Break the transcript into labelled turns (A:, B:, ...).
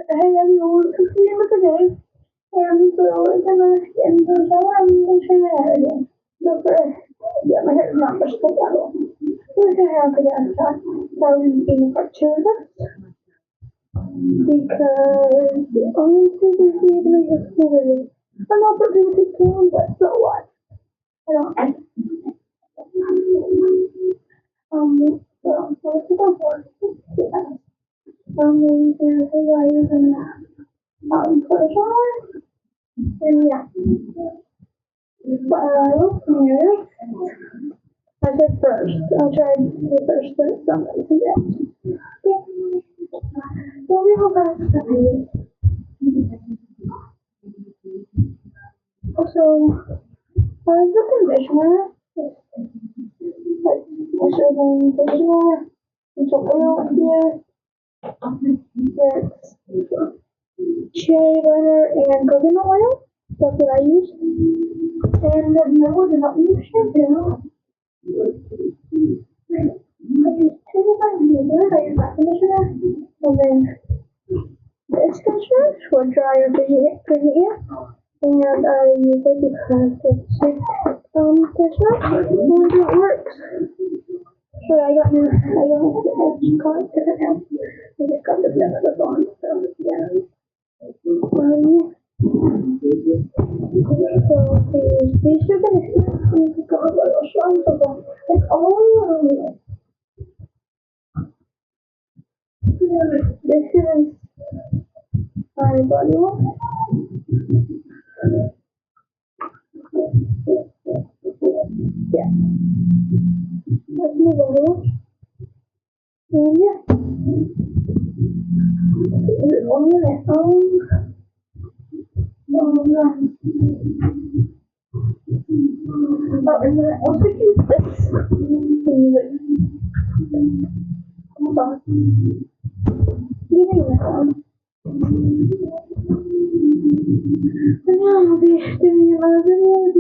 A: Hey everyone, it's me today. And so we're gonna get into the shower and then show my hair again. So first, yeah, my hair is not brushed together. We're gonna have to get a shot. That was in part two of this. Because the only thing we see in the school is I'm not producing porn, but so what? I don't so let's go for it. There's a wire and for the shower. And yeah. Here. I said first. I'll try to say first, but somebody can do it. So we go back to the also, the conditioner. I showed them conditioner. Some oil here. There's cherry butter and coconut oil. That's what I use. And no, I do not use shampoo. I use two different conditioners. I use that conditioner, and then this conditioner for dry or frizzy hair. And I use it because it's conditioner, and it works. So I just call it different now. I just got the benefits on, so yeah. So these two conditioners, and just got a little strong, so it's all around me. This is my body wash. Yeah. That's my body wash. And yeah. Is it 1 minute? And then I also use this. Hold on. Leaving this on. And now I'll be doing another video with